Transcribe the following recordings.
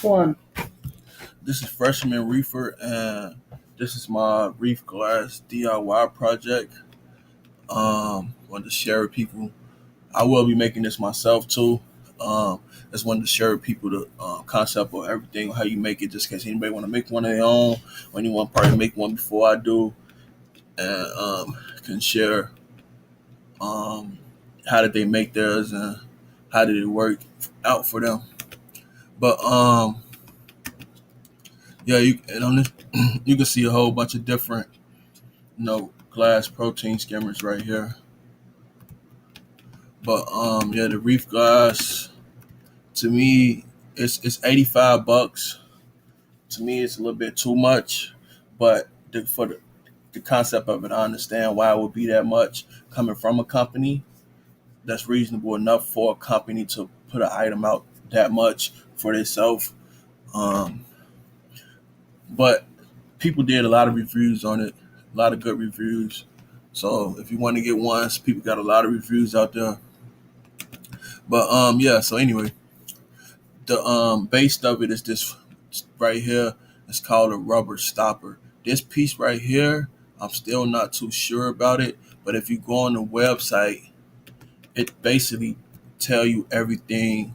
One. This is Freshman Reefer, and this is my Reef Glass DIY project. Wanted to share with people. I will be making this myself too. Just wanted to share with people the concept of everything, how you make it, just in case anybody want to make one of their own, or anyone probably make one before I do, and can share um, how did they make theirs and how did it work out for them. But yeah, and on this you can see a whole bunch of different glass protein skimmers right here. But yeah, the Reef glass to me it's $85. To me, it's a little bit too much, but for the concept of it, I understand why it would be that much coming from a company. That's reasonable enough for a company to put an item out that much for themselves. Um, but people did a lot of reviews on it, a lot of good reviews. So if you want to get ones, people got a lot of reviews out there. But yeah, so anyway, the base of it is this right here. It's called a rubber stopper. This piece right here, I'm still not too sure about it, but if you go on the website, it basically tell you everything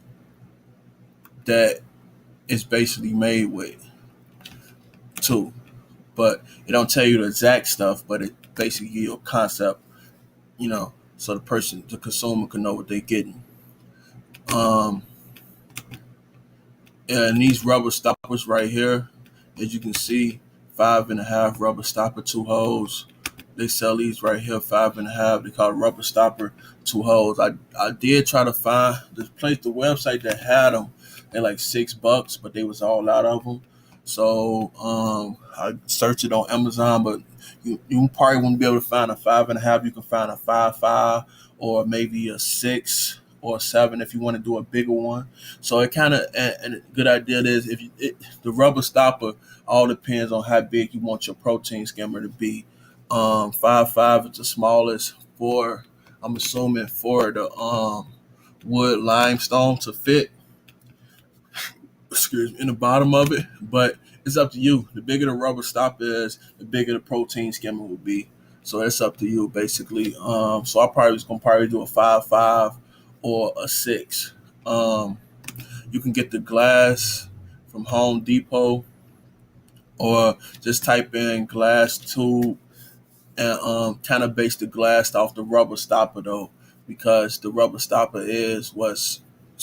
that it's basically made with too. But it don't tell you the exact stuff, but it basically give you a concept, so the consumer can know what they're getting. Um, and these rubber stoppers right here, as you can see, 5.5 rubber stopper, two holes. They sell these right here, 5.5. They call it rubber stopper, two holes. I did try to find the website that had them. They're like $6, but they was all out of them. So I searched it on Amazon, but you probably wouldn't be able to find a 5.5. You can find a 5.5 or maybe a 6 or a 7 if you want to do a bigger one. So it kind of and a good idea is the rubber stopper all depends on how big you want your protein skimmer to be. 5.5 is the smallest for I'm assuming for the wood limestone to fit. Excuse me, in the bottom of it, but it's up to you. The bigger the rubber stopper is, the bigger the protein skimmer will be. So it's up to you basically. So I probably was gonna probably do a 5.5 or a 6. Um, you can get the glass from Home Depot or just type in glass tube and kind of base the glass off the rubber stopper though, because the rubber stopper is what's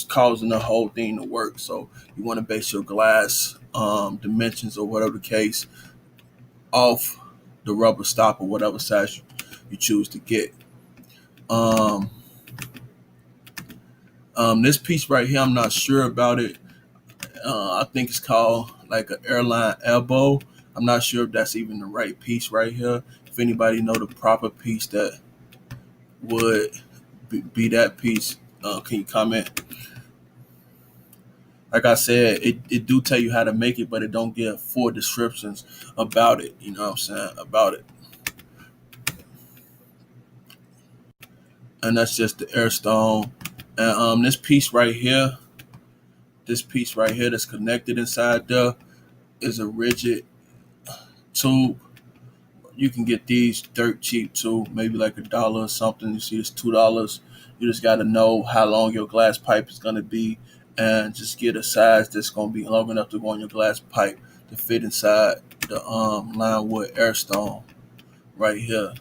causing the whole thing to work. So you want to base your glass dimensions or whatever the case off the rubber stopper, whatever size you choose to get. Um, this piece right here, I'm not sure about it. I think it's called like an airline elbow. I'm not sure if that's even the right piece right here. If anybody know the proper piece that would be that piece, can you comment? Like I said, it do tell you how to make it, but it don't give full descriptions about it. You know what I'm saying about it, and that's just the air stone. And this piece right here that's connected inside there is a rigid tube. You can get these dirt cheap too, maybe like $1 or something. You see, it's $2. You just got to know how long your glass pipe is gonna be, and just get a size that's gonna be long enough to go on your glass pipe to fit inside the lime wood air stone right here.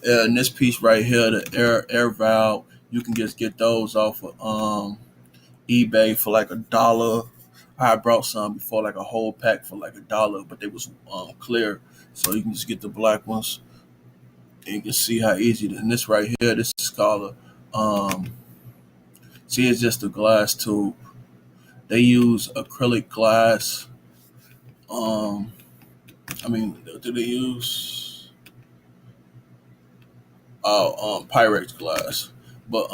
And this piece right here, the air valve, you can just get those off of eBay for like $1. I brought some before, like a whole pack for like $1, but they was clear, so you can just get the black ones, and you can see how easy. And this right here, this is called a see, it's just a glass tube. They use acrylic glass. Um, I mean, do they use Pyrex glass? But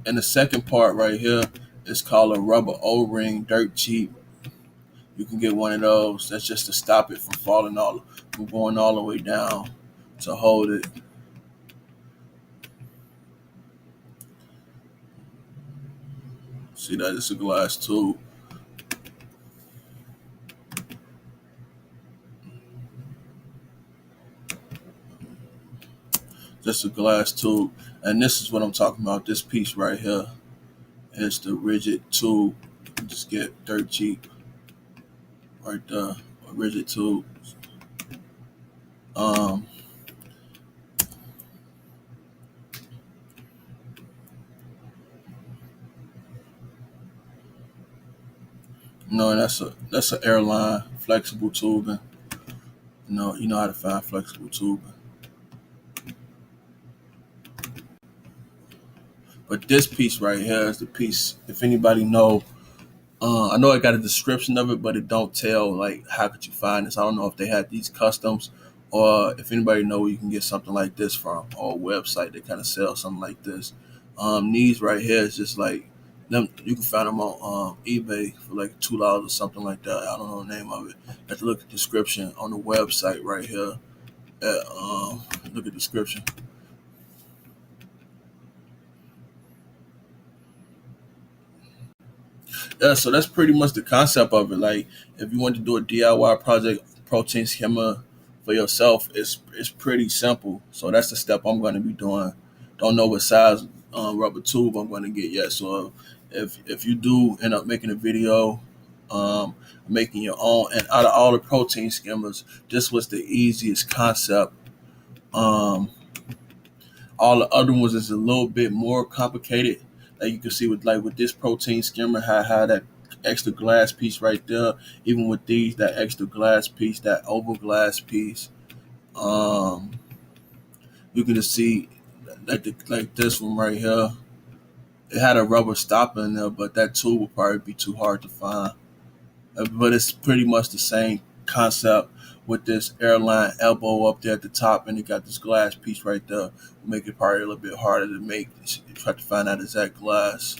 and the second part right here is called a rubber O-ring, dirt cheap. You can get one of those. That's just to stop it from going all the way down to hold it. See that it's a glass tube. Just a glass tube. And this is what I'm talking about. This piece right here is the rigid tube. You can just get dirt cheap right there. A rigid tube. Um, and that's an airline flexible tubing. You know how to find flexible tubing. But this piece right here is the piece. If anybody know, I know I got a description of it, but it don't tell like how could you find this. I don't know if they had these customs, or if anybody know where you can get something like this from, or a website that kind of sells something like this. These right here is just like them. You can find them on eBay for like $2 or something like that. I don't know the name of it. You have to look at the description on the website right here. Look at the description. Yeah, so that's pretty much the concept of it. Like, if you want to do a DIY project, protein skimmer for yourself, it's pretty simple. So that's the step I'm going to be doing. Don't know what size rubber tube I'm going to get yet. So if you do end up making a video, making your own, and out of all the protein skimmers, this was the easiest concept. Um, all the other ones is a little bit more complicated. Like you can see with this protein skimmer, how that extra glass piece right there. Even with these, that extra glass piece, that oval glass piece, um, you can just see like this one right here. It had a rubber stopper in there, but that tool would probably be too hard to find. But it's pretty much the same concept with this airline elbow up there at the top, and it got this glass piece right there. Make it probably a little bit harder to make. You try to find out exact glass.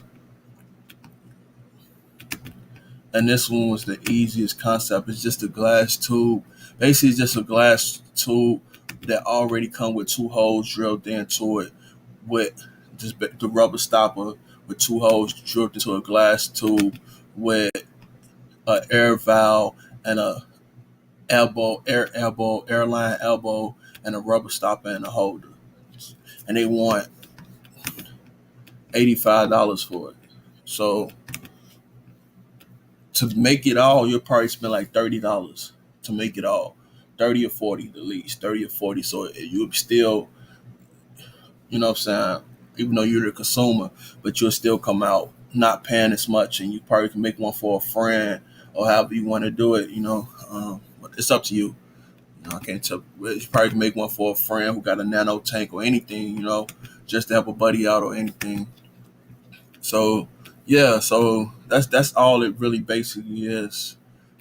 And this one was the easiest concept. It's just a glass tube. Basically, it's just a glass tube that already come with two holes drilled into it, with just the rubber stopper with two holes drilled into a glass tube with an air valve and a airline elbow, and a rubber stopper and a holder. And they want $85 for it. So to make it all, you'll probably spend like $30 to make it all. 30 or 40 at least. 30 or 40. So you'll still, you know what I'm saying, even though you're the consumer, but you'll still come out not paying as much, and you probably can make one for a friend or however you want to do it, but it's up to you. I can't tell. You probably can make one for a friend who got a nano tank or anything, just to help a buddy out or anything. So, yeah, so that's all it really basically is.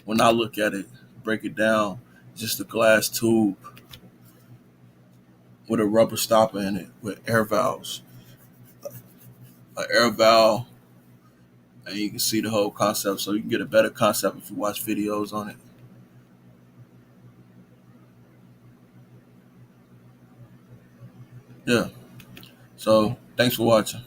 When I look at it, break it down, just a glass tube with a rubber stopper in it with air valves, an air valve, and you can see the whole concept. So you can get a better concept if you watch videos on it. Yeah. So thanks for watching.